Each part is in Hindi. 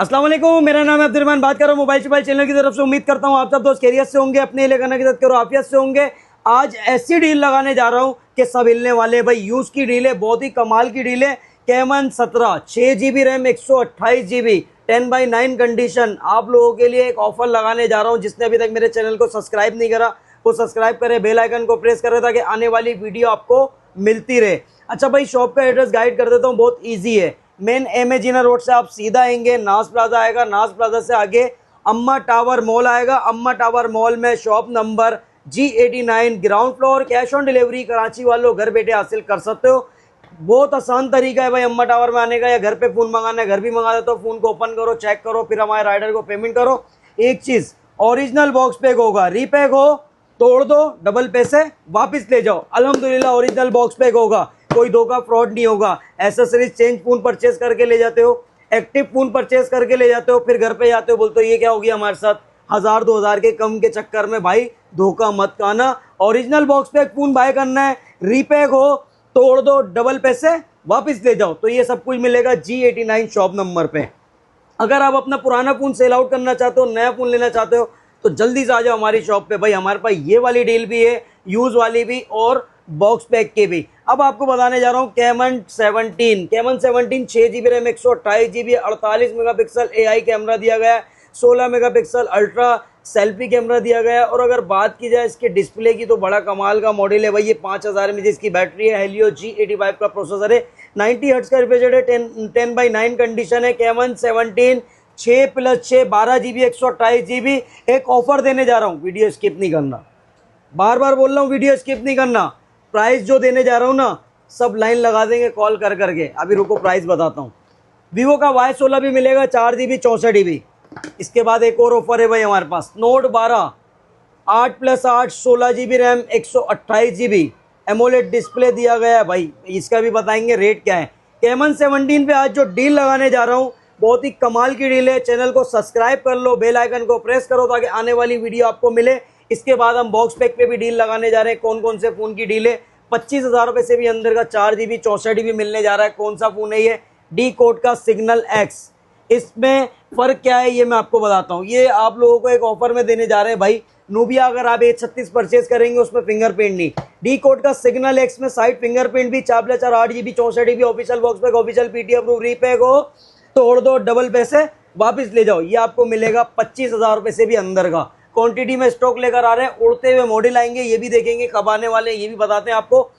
अस्सलाम वालेकुम, मेरा नाम है अब्दुर्रहमान, बात कर रहा हूँ मोबाइल चैनल की तरफ से। उम्मीद करता हूँ आप सब दोस्त खैरियत से होंगे, अपने इलाका की करो आफियत से होंगे। आज ऐसी डील लगाने जा रहा हूँ कि सब हिलने वाले भाई। यूज की डील है, बहुत ही कमाल की डील है। Camon 17 6 GB RAM 128 GB 10/9 condition आप लोगों के लिए एक ऑफर लगाने जा रहा हूँ। जिसने अभी तक मेरे चैनल को सब्सक्राइब नहीं करा वो सब्सक्राइब करे, बेल आइकन को प्रेस करे ताकि आने वाली वीडियो आपको मिलती रहे। अच्छा भाई, शॉप का एड्रेस गाइड कर देता हूँ, बहुत ईजी है। मेन एमेजिना रोड से आप सीधा आएंगे, नाज प्लाजा आएगा, नाज प्लाजा से आगे अम्मा टावर मॉल आएगा। अम्मा टावर मॉल में shop number G89 ground floor. Cash on delivery Karachi वालों घर बैठे हासिल कर सकते हो। बहुत आसान तरीका है भाई अम्मा टावर में आने का, या घर पे फोन मंगाना है घर भी मंगा देते हो। फोन को ओपन करो, चेक करो, फिर हमारे राइडर को पेमेंट करो। एक चीज, ओरिजिनल बॉक्स पैक होगा, रीपैक हो तोड़ दो, डबल पैसे वापस ले जाओ। अल्हम्दुलिल्लाह ओरिजिनल बॉक्स पैक होगा, कोई धोखा फ्रॉड नहीं होगा। एसेसरीज चेंज फोन परचेज करके ले जाते हो, एक्टिव फोन परचेज करके ले जाते हो, फिर घर पे जाते हो बोलते हो ये क्या हो गया हमारे साथ। 1000-2000 के कम के चक्कर में भाई धोखा मत खाना। Original box pack phone buy करना है, रीपैक हो तोड़ दो, डबल पैसे वापस ले जाओ। तो ये सब कुछ मिलेगा G89 शॉप नंबर पे। अगर आप अपना पुराना फोन सेल आउट करना चाहते हो, नया फोन लेना चाहते हो, तो जल्दी से आ जाओ हमारी शॉप पे भाई। हमारे पास ये वाली डील भी है, यूज वाली भी और बॉक्स पैक के भी। अब आपको बताने जा रहा हूँ Camon 17 6 GB RAM 128 GB 48 megapixel AI camera दिया गया है, 16 मेगापिक्सल अल्ट्रा सेल्फी कैमरा दिया गया है। और अगर बात की जाए इसके डिस्प्ले की तो बड़ा कमाल का मॉडल है भाई। ये 5000 mAh की बैटरी है, हेलियो G85 का प्रोसेसर है, 90 हर्ट्ज का रिफ्रेश रेट है, 10/9 कंडीशन है। Camon 17 6+6 12 GB 128 GB। एक ऑफर देने जा रहा हूँ, वीडियो स्किप नहीं करना, बार बार बोल रहा हूँ वीडियो स्किप नहीं करना। प्राइस जो देने जा रहा हूँ ना, सब लाइन लगा देंगे कॉल कर करके। अभी रुको प्राइस बताता हूँ। वीवो का Y16 भी मिलेगा 4 GB 64 GB। इसके बाद एक और ऑफर है भाई हमारे पास, note 12 8+8 16 GB RAM 128 GB AMOLED display दिया गया है भाई। इसका भी बताएंगे रेट क्या है। कैमन 17 पे आज जो डील लगाने जा रहा हूँ बहुत ही कमाल की डील है। चैनल को सब्सक्राइब कर लो, बेल आइकन को प्रेस करो ताकि आने वाली वीडियो आपको मिले। इसके बाद हम बॉक्स पैक पे भी डील लगाने जा रहे हैं। कौन कौन से फ़ोन की डील है? 25,000 रुपये से भी अंदर का 4 GB 64 GB मिलने जा रहा है। कौन सा फ़ोन है ये? डी कोड का सिग्नल एक्स। इसमें फ़र्क क्या है ये मैं आपको बताता हूँ। ये आप लोगों को एक ऑफर में देने जा रहे हैं भाई। नूबिया अगर आप A36 परचेज करेंगे उसमें फिंगरप्रिंट नहीं, डी कोड का सिग्नल एक्स में साइड फिंगरप्रिंट भी, 4+4 8 GB 64 GB official box pack, official PT approve, repack हो तोड़ दो, डबल पैसे वापस ले जाओ। ये आपको मिलेगा 25,000 रुपये से भी अंदर का। क्वांटिटी में स्टॉक लेकर आ रहे हैं, उड़ते हुए मॉडल आएंगे, ये भी देखेंगे कब आने वाले हैं, ये भी बताते हैं आपको।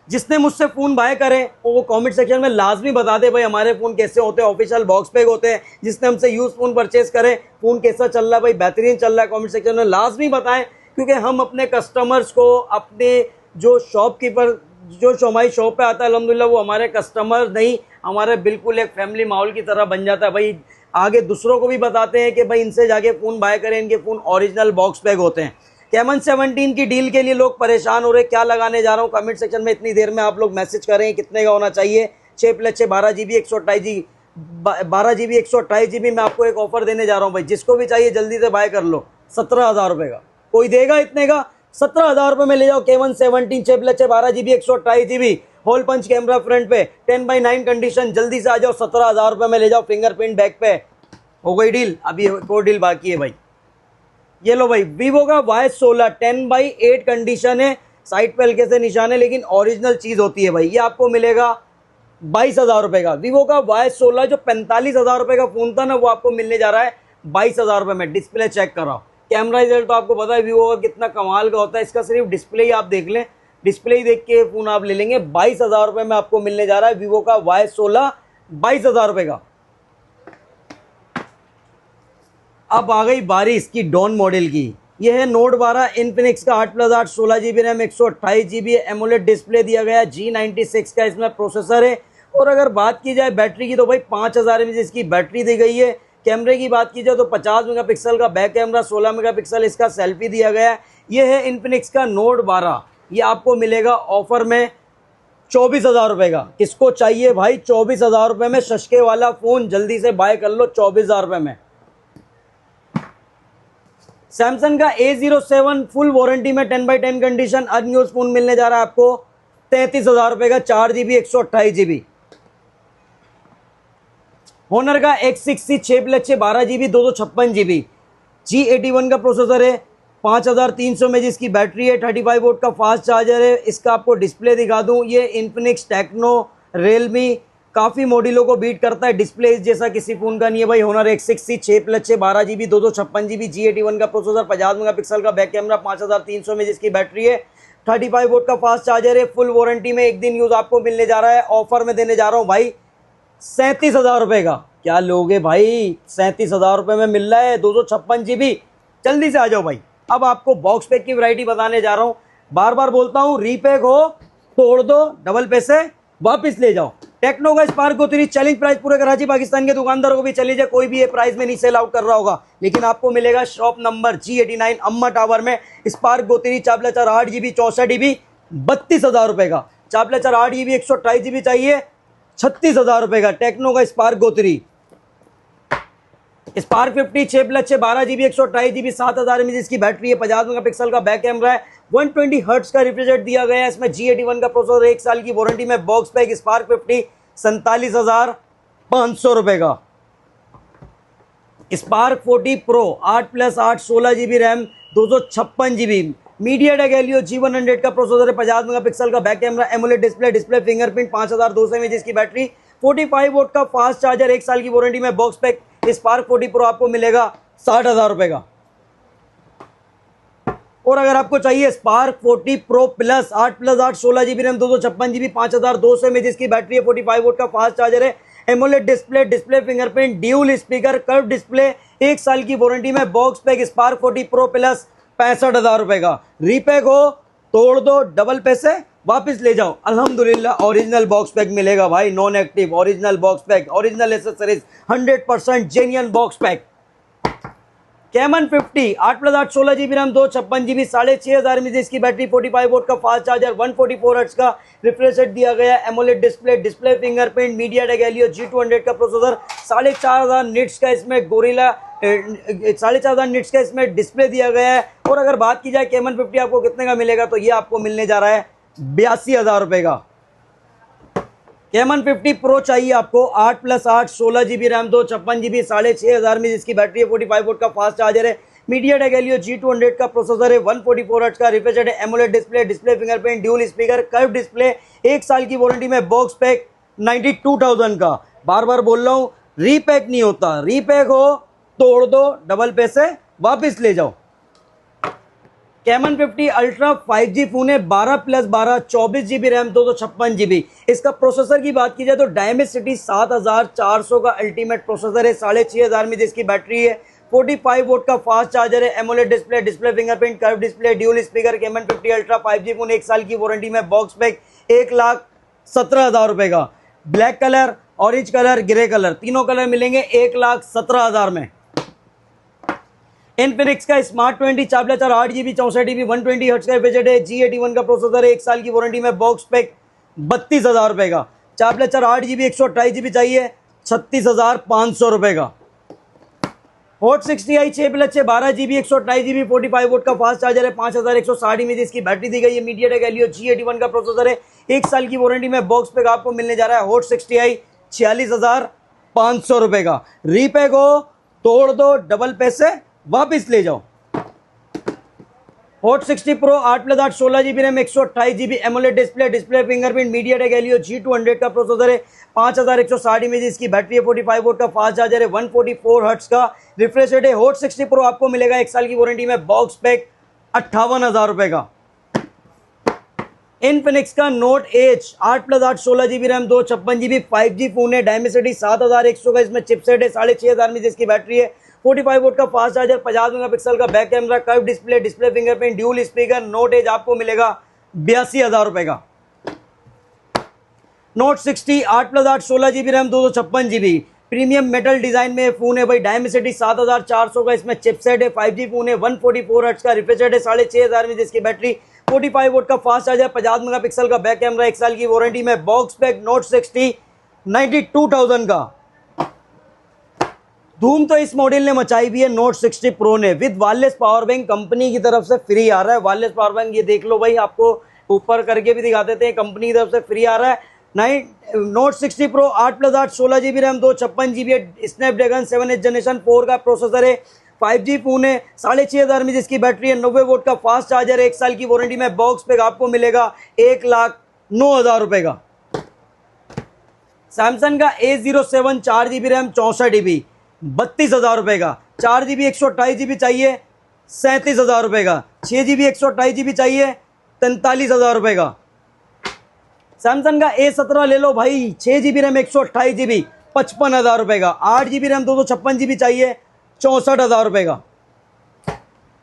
जिसने मुझसे फ़ोन बाय करे वो कमेंट सेक्शन में लाजमी बता दे भाई हमारे फ़ोन कैसे होते हैं, ऑफिशियल बॉक्स पैक होते हैं। जिसने हमसे यूज़ फ़ोन परचेज करे, फ़ोन कैसा चल रहा है भाई, बेहतरीन चल रहा है, कमेंट सेक्शन में लाजमी बताएं। क्योंकि हम अपने कस्टमर्स को, अपने जो शॉपकीपर जो हमारी शॉप पे आता है अल्हम्दुलिल्लाह वो हमारे कस्टमर नहीं, हमारे बिल्कुल एक फैमिली माहौल की तरह बन जाता है भाई। आगे दूसरों को भी बताते हैं कि भाई इनसे जाके फ़ोन बाय करें, इनके फ़ोन ओरिजिनल बॉक्स पैक होते हैं। कैमन 17 की डील के लिए लोग परेशान हो रहे, क्या लगाने जा रहा हूँ कमेंट सेक्शन में इतनी देर में आप लोग मैसेज करें कितने का होना चाहिए। 6+6 12 GB 128 12 GB 128 GB में आपको एक ऑफर देने जा रहा हूँ भाई। जिसको भी चाहिए जल्दी से बाय कर लो। 17,000 रुपये का कोई देगा इतने का? 17,000 रुपये में ले जाओ Camon 17 6+6 12 GB 128 GB hole punch camera front पे, 10/9 कंडीशन। जल्दी से आ जाओ, 17,000 रुपये में ले जाओ, फिंगरप्रिंट बैक पे। हो गई डील, अभी एक और डील बाकी है भाई। ये लो भाई, वीवो का Y16 10/8 कंडीशन है, साइड पे हल्के से निशान है लेकिन ओरिजिनल चीज़ होती है भाई। ये आपको मिलेगा 22,000 रुपये का। वीवो का Y16 जो 45,000 रुपये का फ़ोन था ना, वो आपको मिलने जा रहा है 22,000 रुपये में। डिस्प्ले चेक कराओ, कैमरा रिजल्ट तो आपको पता है वीवो का कितना कमाल का होता है। इसका सिर्फ डिस्प्ले ही आप देख लें, डिस्प्ले ही देख के फ़ोन आप ले लेंगे। 22,000 रुपये में आपको मिलने जा रहा है वीवो का Y16 22,000 रुपये का। अब आ गई बारी इसकी डॉन मॉडल की। यह है नोट 12 इनफिनिक्स का 8+8 16 GB RAM 128 GB AMOLED display दिया गया, G96 का इसमें प्रोसेसर है। और अगर बात की जाए बैटरी की तो भाई 5000 mAh इसकी बैटरी दी गई है। कैमरे की बात की जाए तो 50 मेगापिक्सल का बैक कैमरा, 16 मेगापिक्सल इसका सेल्फी दिया गया है। यह है इनफिनिक्स का नोट 12। ये आपको मिलेगा ऑफर में 24,000 रुपये का। किसको चाहिए भाई 24,000 रुपये में शशके वाला फ़ोन? जल्दी से बाय कर लो 24,000 रुपये में। सैमसंग का A07 फुल वारंटी में 10/10 कंडीशन अनयूज फोन मिलने जा रहा है आपको 33,000 रुपये का, 4 GB 128 GB। होनर का X60 6+6 12GB 256GB G81 का प्रोसेसर है, 5300 में जिसकी बैटरी है, 35 वोट का फास्ट चार्जर है। इसका आपको डिस्प्ले दिखा दूं, ये इन्फिनिक्स, टेक्नो, रियलमी काफ़ी मॉडलों को बीट करता है। डिस्प्ले इस जैसा किसी फ़ोन का नहीं है भाई। Honour X60 6+6 12GB 256GB G81 का प्रोसेसर, 50 मेगापिक्सल का बैक कैमरा, 5300 में जिसकी बैटरी है, 35 वोट का फास्ट चार्जर है। फुल वारंटी में 1 दिन यूज़ आपको मिलने जा रहा है। ऑफर में देने जा रहा हूँ भाई 37,000 रुपये का। क्या लोगे भाई, 37,000 रुपये में मिल रहा है 256GB। जल्दी से आ जाओ भाई। अब आपको बॉक्स पैक की वैरायटी बताने जा रहा हूँ। बार बार बोलता हूँ, रीपैक हो तोड़ दो, डबल पैसे वापस ले जाओ। टेक्नो का स्पार्क गो 3 चैलेंज प्राइस पूरे कराची पाकिस्तान के दुकानदारों को भी चली जाए, कोई भी ये प्राइस में नहीं सेल आउट कर रहा होगा, लेकिन आपको मिलेगा शॉप नंबर G89 अम्मा टावर में। स्पार्क गो 3 4+4 8GB 64GB 32,000 रुपये का। 4+4 8GB 128GB चाहिए 36,000 रुपये का। टेक्नो का Spark Go 3। Spark 50 6+6 12GB 128GB 7,000 mAh जिसकी बैटरी है, 50 मेगापिक्सल का बैक कैमरा है, 120 हर्ट्ज का रिफ्रेश रेट दिया गया है। इसमें G81 का प्रोसेसर, 1 साल की वारंटी में बॉक्स पैक। स्पार्क 50 47,500 रुपये का। Spark 40 pro 8+8 16GB RAM 256GB MediaTek Helio G100 का प्रोसेसर है, 50 मेगापिक्सल का back camera, AMOLED display fingerprint, 5200 mAh जिसकी बैटरी, 45 वोट का फास्ट चार्जर, 1 साल की वारंटी में बॉक्स पैक। स्पार्क 40 प्रो आपको मिलेगा 60,000 रुपये का। और अगर आपको चाहिए spark 40 pro plus 8+8 16GB RAM 256GB 5200 mAh जिसकी बैटरी है, 45 वोट का फास्ट चार्जर है, AMOLED display fingerprint, dual speaker, curve display, 1 साल की वारंटी में box pack. Spark 40 pro plus 65,000 रुपये का। रीपैक हो तोड़ दो, डबल पैसे वापस ले जाओ। अल्हम्दुलिल्लाह ओरिजिनल बॉक्स पैक मिलेगा भाई, non active original box pack, original accessories, 100% genuine box pack. Camon 50 8+8 16GB RAM 256GB 6,500 mAh इसकी बैटरी, 45 वोट का फास्ट चार्जर, 144 हर्ट्ज का रिफ्रेश रेट दिया गया है, AMOLED display fingerprint, MediaTek Helio G200 का प्रोसेसर, 4,500 निट्स का इसमें गोरिल्ला 4,500 निट्स का इसमें डिस्प्ले दिया गया है। और अगर बात की जाए कैमन 50 आपको कितने का मिलेगा, तो ये आपको मिलने जा रहा है 82,000 रुपये का। कैमन 50 प्रो चाहिए आपको, 8+8 16GB रैम 256GB 6,500 में जिसकी बैटरी है, 45 वोट का फास्ट चार्जर है, मीडियाटेक हेलियो G200 का प्रोसेसर है, 144 हर्ट्ज का रिफ्रेश रेट है, AMOLED display fingerprint, dual speaker, curve display, 1 साल की वारंटी में बॉक्स पैक, 92,000 का। बार बार बोल रहा हूँ, रीपैक नहीं होता, रीपैक हो तोड़ दो, डबल पैसे वापस ले जाओ। कैमन 50 अल्ट्रा 5G फोन है, 12+12 24GB रैम 256GB। इसका प्रोसेसर की बात की जाए तो डायमेंसिटी 7400 का अल्टीमेट प्रोसेसर है, 6,500 में जिसकी बैटरी है, 45 वोट का फास्ट चार्जर है, AMOLED display fingerprint, curve display, dual speaker. Camon 50 ultra 5G phone, 1 साल की वारंटी में बॉक्स पैक, 1,17,000 रुपये का। Black colour, orange colour, grey colour, तीनों कलर मिलेंगे 1,17,000 में। इन्फिनिक्स का स्मार्ट 20 4+4 8GB 64GB 120 हर्ट्ज का रिफ्रेश रेट है, G81 का प्रोसेसर है, 1 साल की वारंटी में बॉक्स पैक, 32,000 रुपये का। 4+4 8GB 128GB चाहिए, 36,500 रुपये का। Hot 60i 6+6 12GB 128GB 45 watt का फास्ट चार्जर है, 5160 में जिसकी बैटरी दी गई है, मीडियाटेक हेलियो G81 का प्रोसेसर है, 1 साल की वारंटी में बॉक्स पैक आपको मिलने जा रहा है। हॉट 60i 46,500 रुपये का। रीपैक हो तोड़ दो, डबल पैसे वापिस ले जाओ। Hot 60 pro 8+8 16GB RAM 128GB AMOLED display fingerprint, MediaTek Helio G200 का प्रोसेसर है, 5160 में जिसकी बैटरी है, 45 वोट का फास्ट चार्जर है, 144 हर्ट्ज का रिफ्रेश रेट है। हॉट 60 प्रो आपको मिलेगा 1 साल की वारंटी में बॉक्स पैक, 58,000 रुपये का। इन्फिनिक्स का Note Edge 8+8 16GB RAM 256GB 5G phone है, डायमेंसिटी 7100 का इसमें चिपसेट है, 6,500 में जिसकी बैटरी है, 45 वोट का फास्ट चार्जर, 50 मेगापिक्सल का back camera, curve display fingerprint, dual speaker. Note Edge आपको मिलेगा 82,000 रुपये का। Note 60 8+8 16GB RAM 256GB premium metal design में फोन है भाई, डायमेंसिटी 7400 का इसमें चिपसेट है, 5G फोन है, 144 हर्ट्ज का रिफ्रेश रेट है, 6,500 में जिसकी बैटरी, 45 वोट का फास्ट चार्जर, 50 मेगापिक्सल का बैक कैमरा, 1 साल की वारंटी में बॉक्स पैक। नोट 60 92,000 का। धूम तो इस मॉडल ने मचाई भी है नोट 60 प्रो ने, with wireless power bank company की तरफ से फ्री आ रहा है। वायरलेस पावर बैंक ये देख लो भाई, आपको ऊपर करके भी दिखा देते हैं, कंपनी की तरफ से फ्री आ रहा है। Note 60 pro 8+8 16 GB RAM 256 GB Snapdragon 7th generation 4 का प्रोसेसर है, 5G फोन है, 6500 में जिसकी बैटरी है, 90 वोल्ट का फास्ट चार्जर है, 1 साल की वारंटी में बॉक्स पैक आपको मिलेगा 1,09,000 रुपए का। सैमसंग का A07 4GB रैम 64GB 32,000 रुपए का, 4GB 128GB चाहिए 37,000 रुपए का, 6GB 128GB चाहिए 43,000 रुपए का। सैमसंग का A17 ले लो भाई, 6GB रैम 128GB 55,000 रुपए का, 8GB रैम 256GB चाहिए 64,000 रुपए का।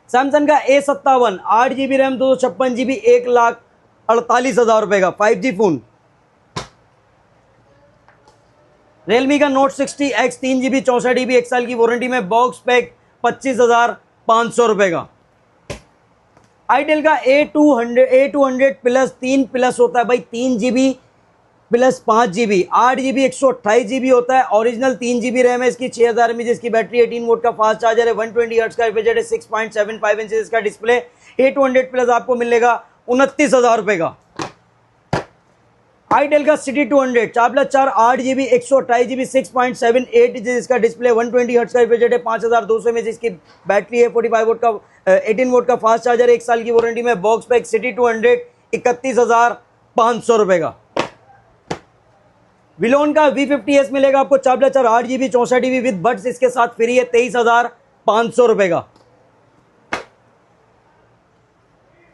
सैमसंग का A57 8GB रैम 256GB 1,48,000 रुपए का 5G फोन। रियलमी का नोट 60X 3GB 64GB 1 साल की वारंटी में बॉक्स पैक 25,500 रुपए का। आईटेल का A200 प्लस 3 प्लस होता है भाई, 3GB plus 5GB 8GB 128GB होता है, ओरिजिनल 3GB रैम है इसकी, 6000 mAh इसकी बैटरी, 18 वोल्ट का फास्ट चार्जर है, 120 हर्ट्ज का रिफ्रेश रेट है, 6.75 इंच इसका डिस्प्ले। A200 प्लस आपको मिलेगा 29,000 रुपए का। आईटेल का सिटी 200 4+4 8GB 128GB 6.78 इंच इसका डिस्प्ले, 120 हर्ट्ज का रिफ्रेश रेट है, 5200 mAh इसकी बैटरी है, 45 वोल्ट का 18 वोल्ट का फास्ट चार्जर है, 1 साल की वारंटी में बॉक्स पैक सिटी 200 31,500 रुपए का। विलोन का V50s मिलेगा आपको 4+4 8GB 64GB विद बड्स इसके साथ फ्री है, 23,500 रुपए का।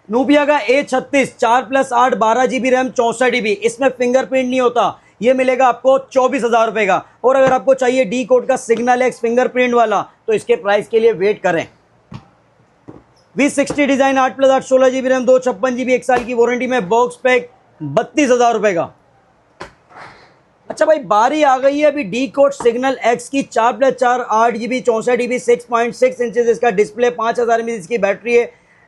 नूबिया का A36 4+8 12GB रैम 64GB, इसमें फिंगरप्रिंट नहीं होता, ये मिलेगा आपको 24,000 रुपए का। और अगर आपको चाहिए डी कोड का सिग्नल एक्स फिंगरप्रिंट वाला तो इसके प्राइस के लिए वेट करें। V60 design 8+8 16GB RAM 256GB 1 साल की वारंटी में बॉक्स पैक 32,000 रुपए का। अच्छा भाई, बारी आ गई है अभी डी कोड सिग्नल एक्स की, 4+4 8GB 64GB 6.6 इंचेस इसका डिस्प्ले, 5000 mAh इसकी बैटरी है,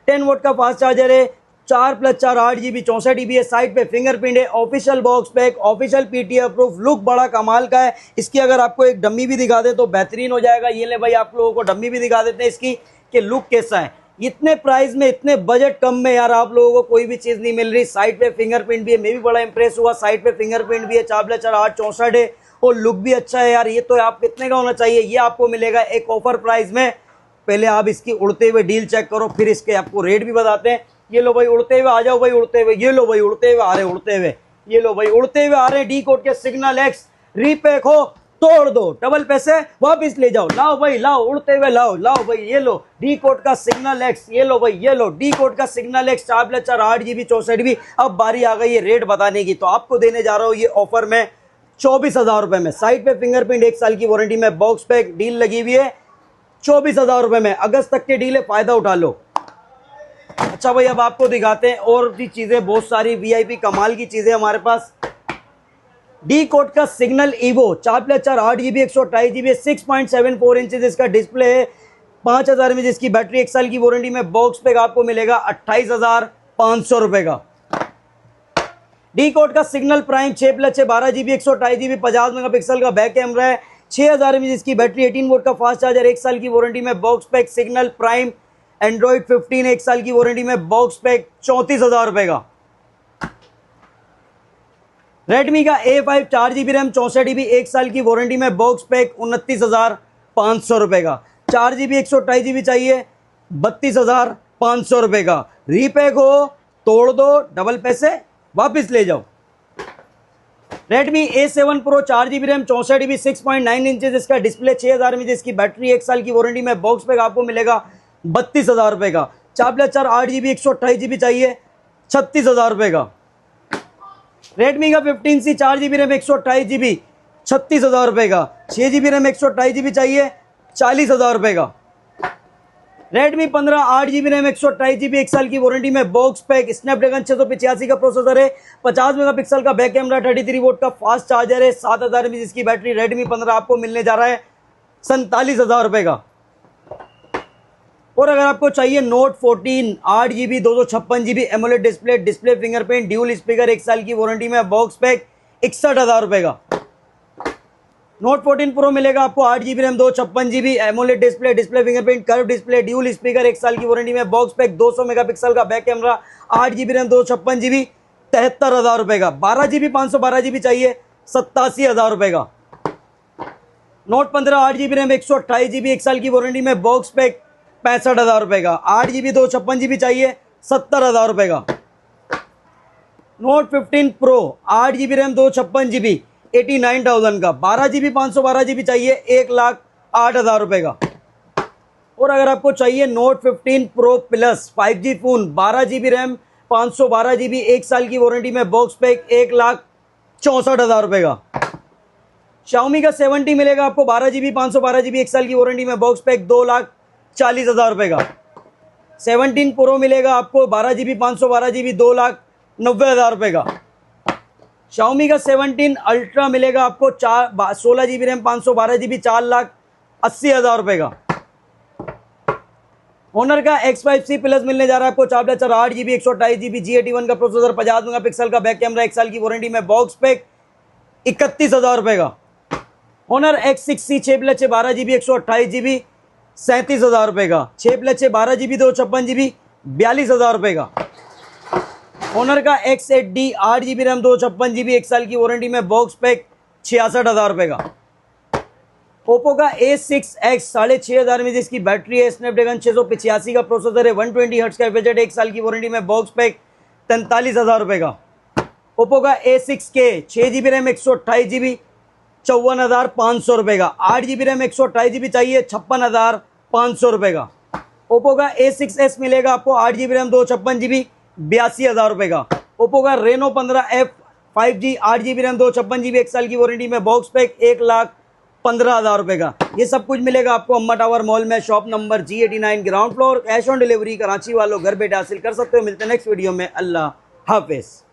10 वोल्ट का फास्ट चार्जर है, 4+4 8GB 64GB है, साइड पे फिंगरप्रिंट है, official box pack, official PTA approve, look बड़ा कमाल का है। इसकी अगर आपको एक डम्मी भी दिखा दे तो बेहतरीन हो जाएगा। ये ले भाई, आप लोगों को डम्मी भी दिखा देते हैं इसकी कि लुक कैसा है। इतने प्राइस में, इतने बजट कम में यार आप लोगों को कोई भी चीज़ नहीं मिल रही। साइड पे फिंगरप्रिंट भी है, मैं भी बड़ा इंप्रेस हुआ, साइड पे फिंगरप्रिंट भी है, 4+4 8 64 है और लुक भी अच्छा है यार। ये तो आप कितने का होना चाहिए, ये आपको मिलेगा एक ऑफर प्राइस में। पहले आप इसकी उड़ते हुए डील चेक करो, फिर इसके आपको रेट भी बताते हैं। ये लो भाई उड़ते हुए आ जाओ भाई, उड़ते हुए, ये लो भाई उड़ते हुए आ रहे, उड़ते हुए, ये लो भाई उड़ते हुए आ रहे डी कोड के सिग्नल एक्स, रीपैक हो तोड़ दो, डबल पैसे वापिस ले जाओ, लाओ भाई लाओ, उड़ते हुए लाओ, लाओ भाई, ये लो डी कोड का सिग्नल एक्स, ये लो भाई, ये लो डी कोड का सिग्नल एक्स 4+4 8GB 64GB। अब बारी आ गई है रेट बताने की, तो आपको देने जा रहा हूँ ये ऑफर में 24,000 रुपए में। साइड पे फिंगरप्रिंट, 1 साल की वारंटी में बॉक्स पैक, डील लगी हुई है 24,000 रुपए में। अगस्त तक के डील है, फायदा उठा लो। अच्छा भाई, अब आपको दिखाते हैं और भी चीजें, बहुत सारी VIP कमाल की चीजें हमारे पास। डी कोड का signal evo 4+4 8GB 128GB 6.74 inches इसका डिस्प्ले है, 5000 mAh इसकी बैटरी, 1 साल की वारंटी में बॉक्स पैक आपको मिलेगा 28,500 रुपए का। डी कोड का signal prime 6+6 12GB 128GB 50 megapixel का बैक कैमरा है, 6000 mAh इसकी बैटरी, 18 वोल्ट का फास्ट चार्जर, 1 साल की वारंटी में box pack. Signal prime Android 15 1 साल की वारंटी में बॉक्स पैक 34,000 रुपए का। रेडमी का A5 4GB रैम 64GB 1 साल की वारंटी में बॉक्स पैक 29,500 रुपए का। 4GB 128GB चाहिए 32,500 रुपए का। रीपैक हो तोड़ दो, डबल पैसे वापस ले जाओ। Redmi A7 Pro 4GB RAM 64GB 6.9 inches इसका डिस्प्ले, 6000 mAh इसकी बैटरी, 1 साल की वारंटी में बॉक्स पैक आपको मिलेगा 32,000 रुपए का। 4+4 8GB 128GB चाहिए 36,000 रुपए का। रेडमी का 15C 4GB रैम 128GB 36,000 रुपए का। 6GB रैम 128GB चाहिए 40,000 रुपए का। रेडमी 15 8GB रैम 128GB 1 साल की वारंटी में बॉक्स पैक, स्नैपड्रैगन 685 का प्रोसेसर है, 50 मेगापिक्सल का बैक कैमरा, 33 वोल्ट का फास्ट चार्जर है, 7000 mAh इसकी बैटरी। रेडमी 15 आपको मिलने जा रहा है 47,000 रुपए का। और अगर आपको चाहिए note 14 8GB 256GB AMOLED display, display fingerprint, dual speaker, 1 साल की वारंटी में बॉक्स पैक, 61,000 रुपए का। नोट 14 प्रो मिलेगा आपको 8GB RAM 256GB AMOLED display, display fingerprint, curve display, dual speaker, 1 साल की वारंटी में बॉक्स पैक, 200 मेगापिक्सल का back camera, 8GB RAM 256GB 73,000 का। 12 GB 512 GB चाहिए 87,000 का। नोट 15 8 GB रैम 128 GB 1 साल की वारंटी में बॉक्स पैक 65,000 का। 8 GB 256 GB चाहिए 70,000 का। Note 15 pro 8 GB RAM 256 GB 89,000 का। 12 GB 512 GB चाहिए 1,08,000 का। और अगर आपको चाहिए note 15 pro plus 5G phone 12 GB RAM 512 GB 1 साल की वारंटी में बॉक्स पैक 1,64,000 का। Xiaomi का 70 मिलेगा आपको 12 GB 512 GB 1 साल की वारंटी में बॉक्स पैक 2,40,000 का। 17 प्रो मिलेगा आपको 12 GB 512 GB 2,90,000 का। Xiaomi का 17 अल्ट्रा मिलेगा आपको 16 GB रैम 512 GB 4,80,000 का। Honor का X5C प्लस मिलने जा रहा है आपको 4 8 GB 128 GB G81 का प्रोसेसर 50 मेगापिक्सल का बैक कैमरा 1 साल की वारंटी में बॉक्स पैक 31,000 का। Honor X6C 6+6 12 GB 128 GB 37,000 का। 6+6 12 GB 256 GB 42,000 का। Honor का X8D 8 GB रैम 256 GB 1 साल की वारंटी में बॉक्स पैक 66,000 का। ओप्पो का A6X 6,500 mAh की बैटरी है, स्नैपड्रैगन 685 का प्रोसेसर है, 120 हर्ट्ज का एफएचजेड 1 साल की वारंटी में बॉक्स पैक 43,000 का। ओप्पो का A6K 6 GB रैम 128 GB 54,500 का। 8 GB रैम 128 GB चाहिए 56,500 का। ओप्पो का A6S मिलेगा आपको 8 GB रैम 256 GB 82,000 का। ओप्पो का Reno 15F 5G 8 GB RAM 256 GB 1 साल की वारंटी में बॉक्स पैक 1,15,000 का। ये सब कुछ मिलेगा आपको अम्मा टावर मॉल में, shop number G89 ground floor. Cash on delivery Karachi वालों घर बैठे हासिल कर सकते हो। मिलते हैं नेक्स्ट वीडियो में। अल्लाह हाफिज़।